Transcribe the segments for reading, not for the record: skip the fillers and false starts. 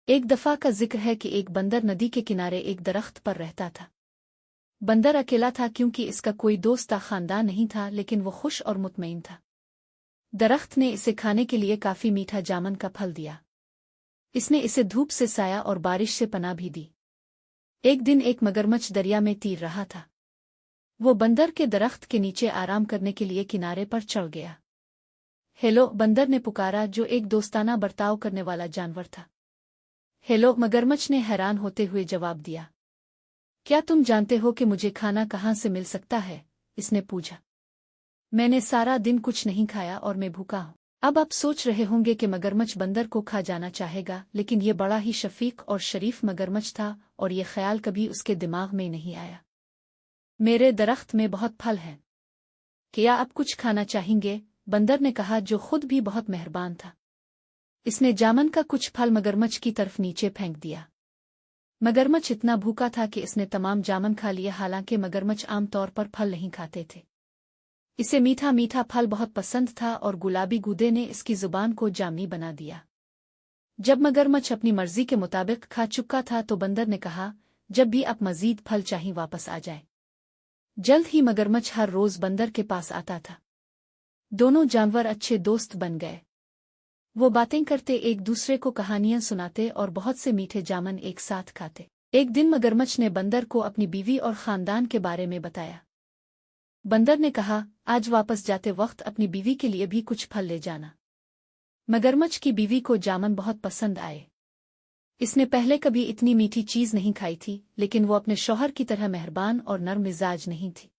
एक दफा का जिक्र है कि एक बंदर नदी के किनारे एक दरख्त पर रहता था। बंदर अकेला था क्योंकि इसका कोई दोस्त या खानदान नहीं था, लेकिन वो खुश और मुतमईन था। दरख्त ने इसे खाने के लिए काफी मीठा जामन का फल दिया। इसने इसे धूप से साया और बारिश से पनाह भी दी। एक दिन एक मगरमच्छ दरिया में तैर रहा था। वो बंदर के दरख्त के नीचे आराम करने के लिए किनारे पर चढ़ गया। हेलो, बंदर ने पुकारा, जो एक दोस्ताना बर्ताव करने वाला जानवर था। हेलो, मगरमच्छ ने हैरान होते हुए जवाब दिया। क्या तुम जानते हो कि मुझे खाना कहाँ से मिल सकता है? इसने पूछा। मैंने सारा दिन कुछ नहीं खाया और मैं भूखा हूँ। अब आप सोच रहे होंगे कि मगरमच्छ बंदर को खा जाना चाहेगा, लेकिन ये बड़ा ही शफीक और शरीफ मगरमच्छ था और ये ख्याल कभी उसके दिमाग में नहीं आया। मेरे दरख्त में बहुत फल हैं। क्या आप कुछ खाना चाहेंगे? बंदर ने कहा, जो खुद भी बहुत मेहरबान था। इसने जामन का कुछ फल मगरमच्छ की तरफ नीचे फेंक दिया। मगरमच्छ इतना भूखा था कि इसने तमाम जामन खा लिया। हालांकि मगरमच्छ आमतौर पर फल नहीं खाते थे। इसे मीठा मीठा फल बहुत पसंद था और गुलाबी गूदे ने इसकी जुबान को जामनी बना दिया। जब मगरमच्छ अपनी मर्जी के मुताबिक खा चुका था तो बंदर ने कहा, जब भी आप मजीद फल चाहिए वापस आ जाए। जल्द ही मगरमच्छ हर रोज बंदर के पास आता था। दोनों जानवर अच्छे दोस्त बन गए। वो बातें करते, एक दूसरे को कहानियां सुनाते और बहुत से मीठे जामन एक साथ खाते। एक दिन मगरमच्छ ने बंदर को अपनी बीवी और खानदान के बारे में बताया। बंदर ने कहा, आज वापस जाते वक्त अपनी बीवी के लिए भी कुछ फल ले जाना। मगरमच्छ की बीवी को जामन बहुत पसंद आए। इसने पहले कभी इतनी मीठी चीज नहीं खाई थी, लेकिन वो अपने शौहर की तरह मेहरबान और नर्म मिजाज नहीं थी।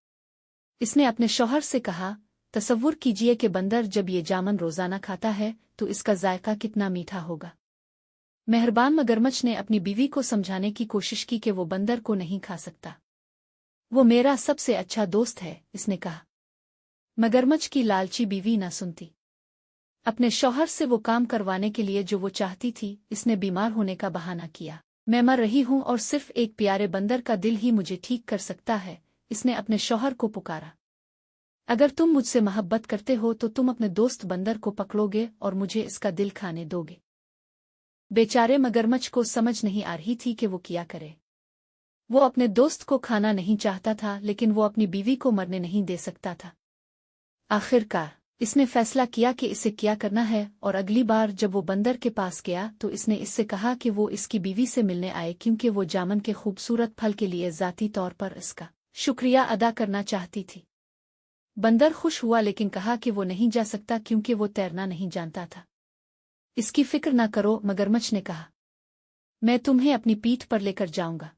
इसने अपने शौहर से कहा, तसव्वुर कीजिए कि बंदर जब ये जामन रोजाना खाता है तो इसका जायका कितना मीठा होगा। मेहरबान मगरमच्छ ने अपनी बीवी को समझाने की कोशिश की कि वो बंदर को नहीं खा सकता। वो मेरा सबसे अच्छा दोस्त है, इसने कहा। मगरमच्छ की लालची बीवी न सुनती। अपने शौहर से वो काम करवाने के लिए जो वो चाहती थी, इसने बीमार होने का बहाना किया। मैं मर रही हूं और सिर्फ एक प्यारे बंदर का दिल ही मुझे ठीक कर सकता है, इसने अपने शौहर को पुकारा। अगर तुम मुझसे मोहब्बत करते हो तो तुम अपने दोस्त बंदर को पकड़ोगे और मुझे इसका दिल खाने दोगे। बेचारे मगरमच्छ को समझ नहीं आ रही थी कि वो क्या करे। वो अपने दोस्त को खाना नहीं चाहता था, लेकिन वो अपनी बीवी को मरने नहीं दे सकता था। आखिरकार इसने फैसला किया कि इसे क्या करना है, और अगली बार जब वो बंदर के पास गया तो इसने इससे कहा कि वो इसकी बीवी से मिलने आए, क्योंकि वो जामन के खूबसूरत फल के लिए ज़ाती तौर पर इसका शुक्रिया अदा करना चाहती थी। बंदर खुश हुआ, लेकिन कहा कि वो नहीं जा सकता क्योंकि वो तैरना नहीं जानता था। इसकी फिक्र न करो, मगरमच्छ ने कहा। मैं तुम्हें अपनी पीठ पर लेकर जाऊंगा।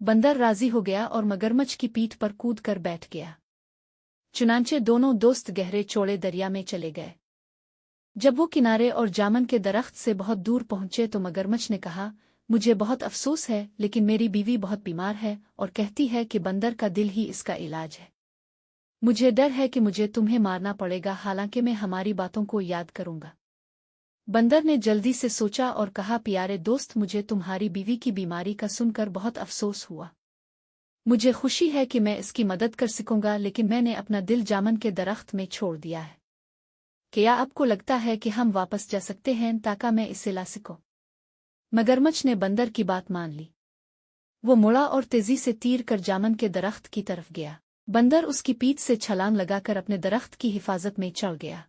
बंदर राजी हो गया और मगरमच्छ की पीठ पर कूद कर बैठ गया। चुनांचे दोनों दोस्त गहरे चौड़े दरिया में चले गए। जब वो किनारे और जामन के दरख्त से बहुत दूर पहुंचे तो मगरमच्छ ने कहा, मुझे बहुत अफसोस है, लेकिन मेरी बीवी बहुत बीमार है और कहती है कि बंदर का दिल ही इसका इलाज है। मुझे डर है कि मुझे तुम्हें मारना पड़ेगा, हालांकि मैं हमारी बातों को याद करूंगा। बंदर ने जल्दी से सोचा और कहा, प्यारे दोस्त, मुझे तुम्हारी बीवी की बीमारी का सुनकर बहुत अफसोस हुआ। मुझे खुशी है कि मैं इसकी मदद कर सकूंगा, लेकिन मैंने अपना दिल जामन के दरख्त में छोड़ दिया है। क्या आपको लगता है कि हम वापस जा सकते हैं ताकि मैं इसे ला सकूं? मगरमच्छ ने बंदर की बात मान ली। वो मुड़ा और तेजी से तीर कर जामन के दरख्त की तरफ गया। बंदर उसकी पीठ से छलांग लगाकर अपने दरख्त की हिफाजत में चढ़ गया।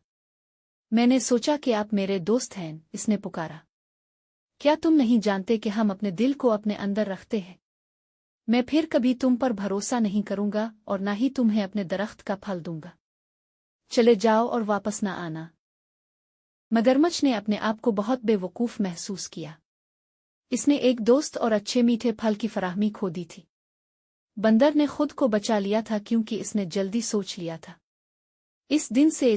मैंने सोचा कि आप मेरे दोस्त हैं, इसने पुकारा। क्या तुम नहीं जानते कि हम अपने दिल को अपने अंदर रखते हैं? मैं फिर कभी तुम पर भरोसा नहीं करूंगा और न ही तुम्हें अपने दरख्त का फल दूंगा। चले जाओ और वापस न आना। मगरमच्छ ने अपने आप को बहुत बेवकूफ महसूस किया। इसने एक दोस्त और अच्छे मीठे फल की फराहमी खो दी थी। बंदर ने खुद को बचा लिया था क्योंकि इसने जल्दी सोच लिया था। इस दिन से